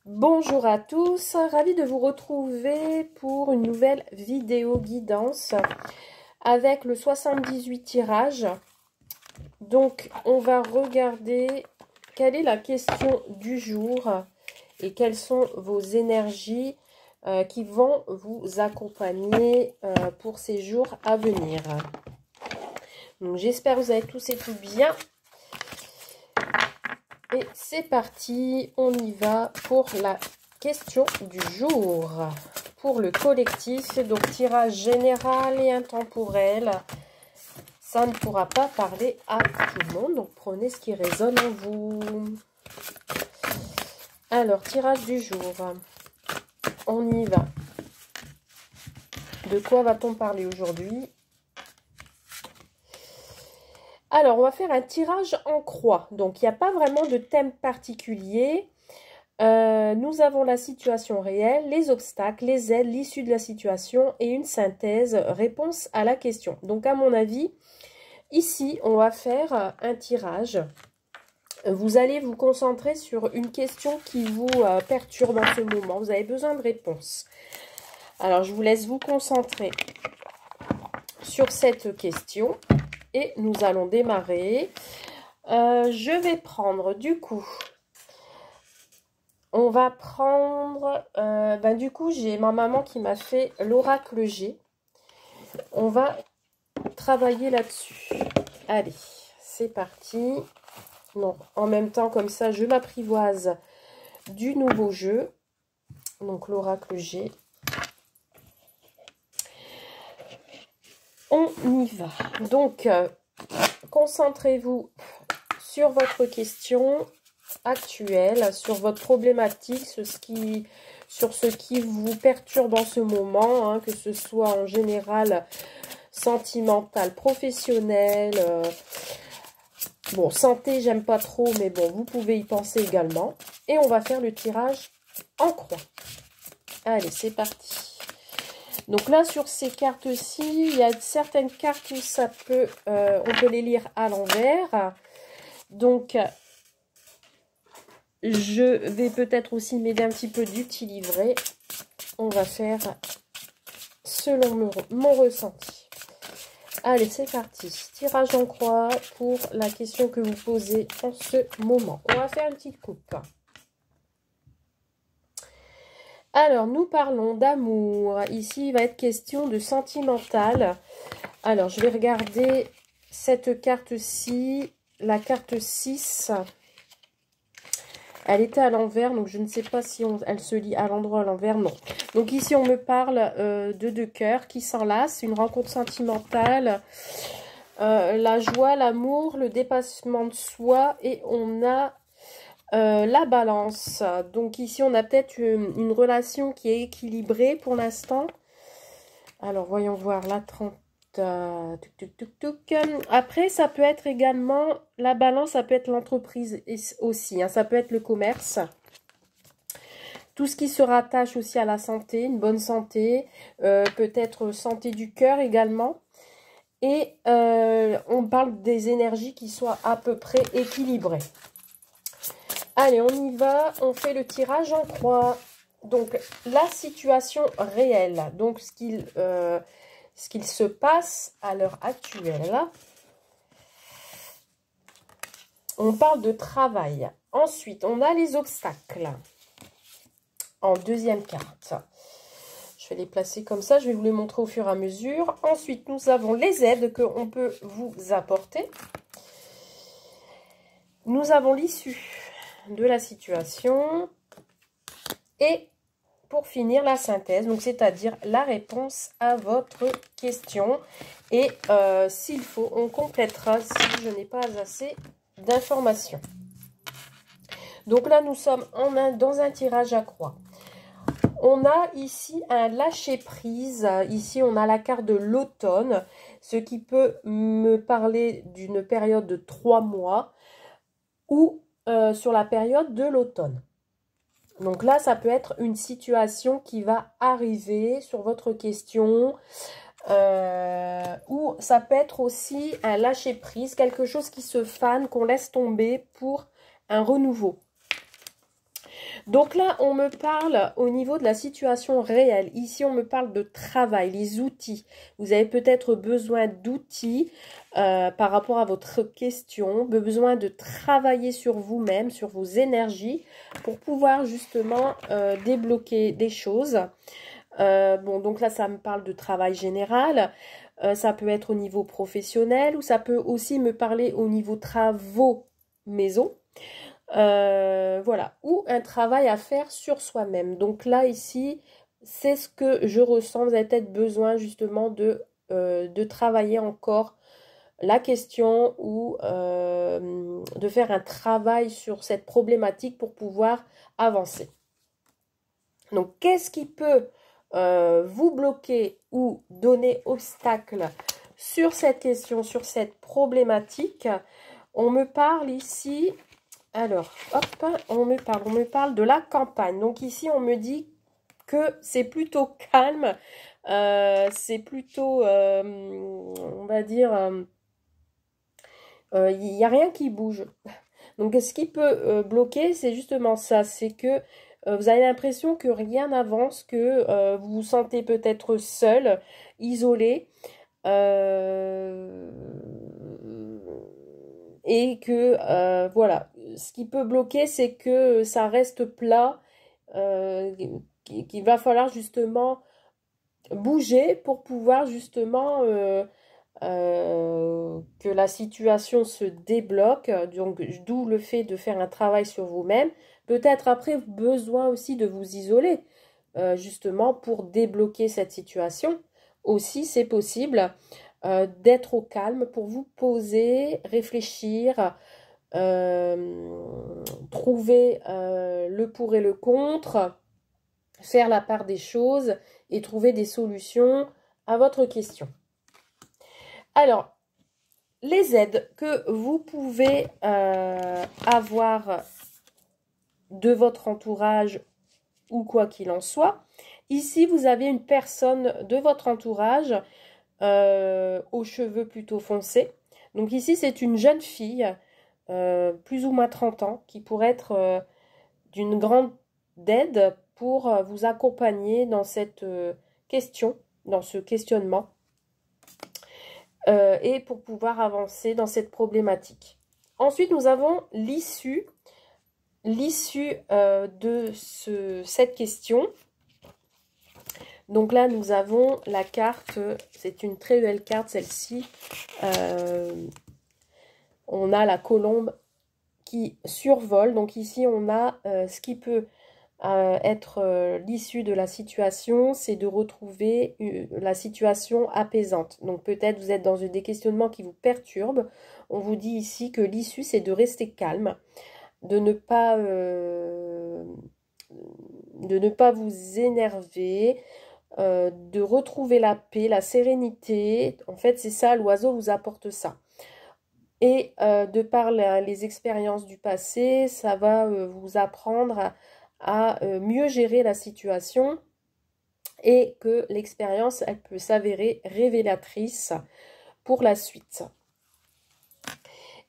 Bonjour à tous, ravi de vous retrouver pour une nouvelle vidéo guidance avec le 78 tirage. Donc on va regarder quelle est la question du jour et quelles sont vos énergies qui vont vous accompagner pour ces jours à venir. Donc j'espère que vous allez tous et tout bien. Et c'est parti, on y va pour la question du jour. Pour le collectif, donc tirage général et intemporel. Ça ne pourra pas parler à tout le monde, donc prenez ce qui résonne en vous. Alors, tirage du jour. On y va. De quoi va-t-on parler aujourd'hui ? Alors, on va faire un tirage en croix. Donc, il n'y a pas vraiment de thème particulier. Nous avons la situation réelle, les obstacles, les aides, l'issue de la situation et une synthèse, réponse à la question. Donc, à mon avis, ici, on va faire un tirage. Vous allez vous concentrer sur une question qui vous perturbe en ce moment. Vous avez besoin de réponses. Alors, je vous laisse vous concentrer sur cette question. Et nous allons démarrer. Je vais prendre du coup, on va prendre, du coup j'ai ma maman qui m'a fait l'oracle G. On va travailler là-dessus. Allez, c'est parti. Non, en même temps comme ça je m'apprivoise du nouveau jeu. Donc l'oracle G. On y va. Donc, concentrez-vous sur votre question actuelle, sur votre problématique, sur ce qui vous perturbe en ce moment, hein, que ce soit en général sentimental, professionnel. Bon, santé, j'aime pas trop, mais bon, vous pouvez y penser également. Et on va faire le tirage en croix. Allez, c'est parti. Donc là, sur ces cartes-ci, il y a certaines cartes où ça peut, on peut les lire à l'envers. Donc, je vais peut-être aussi m'aider un petit peu du petit livret. On va faire selon mon ressenti. Allez, c'est parti. Tirage en croix pour la question que vous posez en ce moment. On va faire une petite coupe. Alors, nous parlons d'amour. Ici, il va être question de sentimental. Alors, je vais regarder cette carte-ci, la carte 6. Elle était à l'envers, donc je ne sais pas si elle se lit à l'endroit à l'envers, non. Donc ici, on me parle de deux cœurs qui s'enlacent, une rencontre sentimentale, la joie, l'amour, le dépassement de soi, et on a la balance. Donc ici, on a peut-être une relation qui est équilibrée pour l'instant. Alors, voyons voir la 30. Après, ça peut être également, la balance, ça peut être l'entreprise aussi. Hein, ça peut être le commerce. Tout ce qui se rattache aussi à la santé, une bonne santé. Peut-être santé du cœur également. Et on parle des énergies qui soient à peu près équilibrées. Allez, on y va, on fait le tirage en croix. Donc, la situation réelle, donc ce qu'il se passe à l'heure actuelle. On parle de travail. Ensuite, on a les obstacles en deuxième carte. Je vais les placer comme ça, je vais vous les montrer au fur et à mesure. Ensuite, nous avons les aides qu'on peut vous apporter. Nous avons l'issue de la situation et pour finir la synthèse, donc c'est-à-dire la réponse à votre question et s'il faut on complétera si je n'ai pas assez d'informations. Donc là nous sommes dans un tirage à croix. On a ici un lâcher prise, ici on a la carte de l'automne, ce qui peut me parler d'une période de 3 mois ou sur la période de l'automne. Donc là, ça peut être une situation qui va arriver sur votre question. Ou ça peut être aussi un lâcher-prise, quelque chose qui se fane, qu'on laisse tomber pour un renouveau. Donc là, on me parle au niveau de la situation réelle. Ici, on me parle de travail, les outils. Vous avez peut-être besoin d'outils par rapport à votre question, besoin de travailler sur vous-même, sur vos énergies, pour pouvoir justement débloquer des choses. Bon, donc là, ça me parle de travail général. Ça peut être au niveau professionnel ou ça peut aussi me parler au niveau travaux maison. Voilà, ou un travail à faire sur soi-même. Donc là, ici, c'est ce que je ressens. Vous avez peut-être besoin justement de travailler encore la question ou de faire un travail sur cette problématique pour pouvoir avancer. Donc, qu'est-ce qui peut vous bloquer ou donner obstacle sur cette question, sur cette problématique? On me parle ici, alors, hop, on me parle de la campagne. Donc ici, on me dit que c'est plutôt calme, c'est plutôt, on va dire, il n'y a rien qui bouge. Donc, ce qui peut bloquer, c'est justement ça, c'est que vous avez l'impression que rien n'avance, que vous vous sentez peut-être seul, isolé, et que, voilà, ce qui peut bloquer, c'est que ça reste plat, qu'il va falloir justement bouger pour pouvoir justement que la situation se débloque, donc d'où le fait de faire un travail sur vous-même. Peut-être après besoin aussi de vous isoler, justement pour débloquer cette situation. Aussi, c'est possible d'être au calme pour vous poser, réfléchir, trouver le pour et le contre, faire la part des choses et trouver des solutions à votre question. Alors, les aides que vous pouvez avoir de votre entourage ou quoi qu'il en soit. Ici, vous avez une personne de votre entourage aux cheveux plutôt foncés. Donc ici, c'est une jeune fille, plus ou moins 30 ans, qui pourrait être d'une grande aide pour vous accompagner dans cette question, dans ce questionnement. Et pour pouvoir avancer dans cette problématique. Ensuite, nous avons l'issue de cette question. Donc là, nous avons la carte, c'est une très belle carte, celle-ci. On a la colombe qui survole. Donc ici, on a ce qui peut être l'issue de la situation, c'est de retrouver la situation apaisante. Donc peut-être vous êtes dans des questionnements qui vous perturbent. On vous dit ici que l'issue, c'est de rester calme, de ne pas vous énerver, de retrouver la paix, la sérénité. En fait, c'est ça, l'oiseau vous apporte ça. Et de par les expériences du passé, ça va vous apprendre à mieux gérer la situation et que l'expérience, elle peut s'avérer révélatrice pour la suite.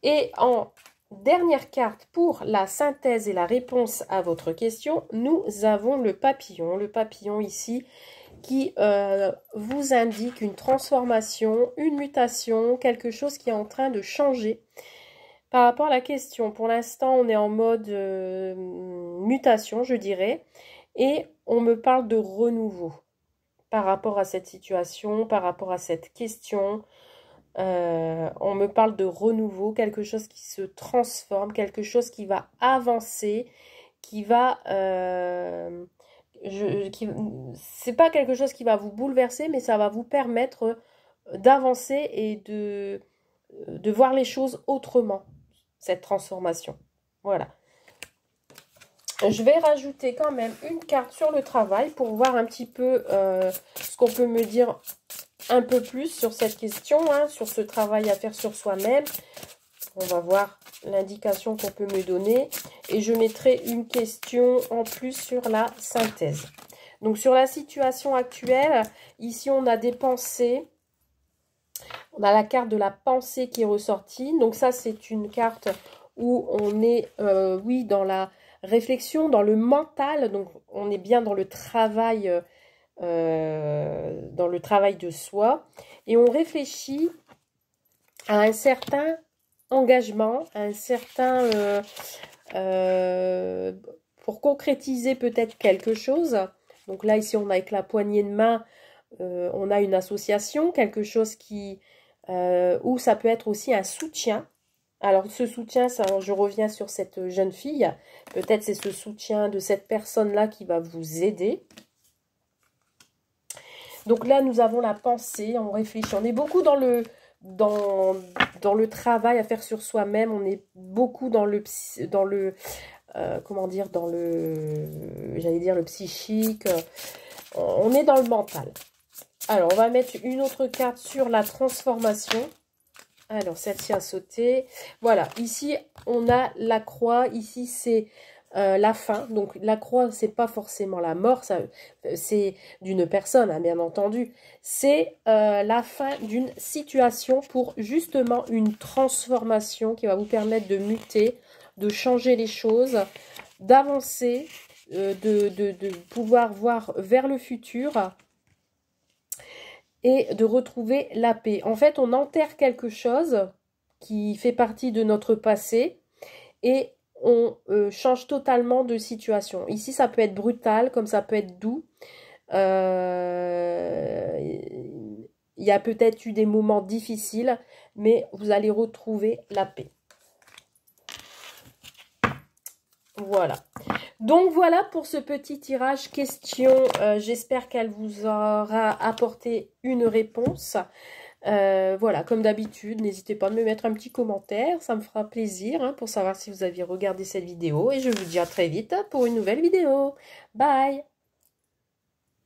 Et en dernière carte pour la synthèse et la réponse à votre question, nous avons le papillon. Le papillon ici qui vous indique une transformation, une mutation, quelque chose qui est en train de changer. Par rapport à la question, pour l'instant, on est en mode mutation, je dirais, et on me parle de renouveau par rapport à cette situation, par rapport à cette question. On me parle de renouveau, quelque chose qui se transforme, quelque chose qui va avancer, qui va... c'est pas quelque chose qui va vous bouleverser, mais ça va vous permettre d'avancer et de voir les choses autrement, cette transformation. Voilà. Je vais rajouter quand même une carte sur le travail pour voir un petit peu ce qu'on peut me dire un peu plus sur cette question, hein, sur ce travail à faire sur soi-même. On va voir l'indication qu'on peut me donner. Et je mettrai une question en plus sur la synthèse. Donc, sur la situation actuelle, ici, on a des pensées. On a la carte de la pensée qui est ressortie. Donc, ça, c'est une carte où on est, oui, dans la réflexion dans le mental. Donc, on est bien dans le travail de soi. Et on réfléchit à un certain engagement, à un certain... pour concrétiser peut-être quelque chose. Donc là, ici, on a avec la poignée de main, on a une association, quelque chose qui... ou ça peut être aussi un soutien. Alors, ce soutien, ça, je reviens sur cette jeune fille. Peut-être c'est ce soutien de cette personne-là qui va vous aider. Donc là, nous avons la pensée, on réfléchit. On est beaucoup dans le travail à faire sur soi-même. On est beaucoup comment dire, j'allais dire le psychique. On est dans le mental. Alors, on va mettre une autre carte sur la transformation. Alors, celle-ci a sauté. Voilà, ici, on a la croix. Ici, c'est la fin. Donc, la croix, c'est pas forcément la mort. C'est d'une personne, hein, bien entendu. C'est la fin d'une situation pour justement une transformation qui va vous permettre de muter, de changer les choses, d'avancer, de pouvoir voir vers le futur et de retrouver la paix. En fait, on enterre quelque chose qui fait partie de notre passé et on change totalement de situation. Ici, ça peut être brutal, comme ça peut être doux. Il y a peut-être eu des moments difficiles, mais vous allez retrouver la paix. Voilà. Donc voilà pour ce petit tirage question. J'espère qu'elle vous aura apporté une réponse. Voilà, comme d'habitude, n'hésitez pas à me mettre un petit commentaire. Ça me fera plaisir hein, pour savoir si vous aviez regardé cette vidéo. Et je vous dis à très vite pour une nouvelle vidéo. Bye!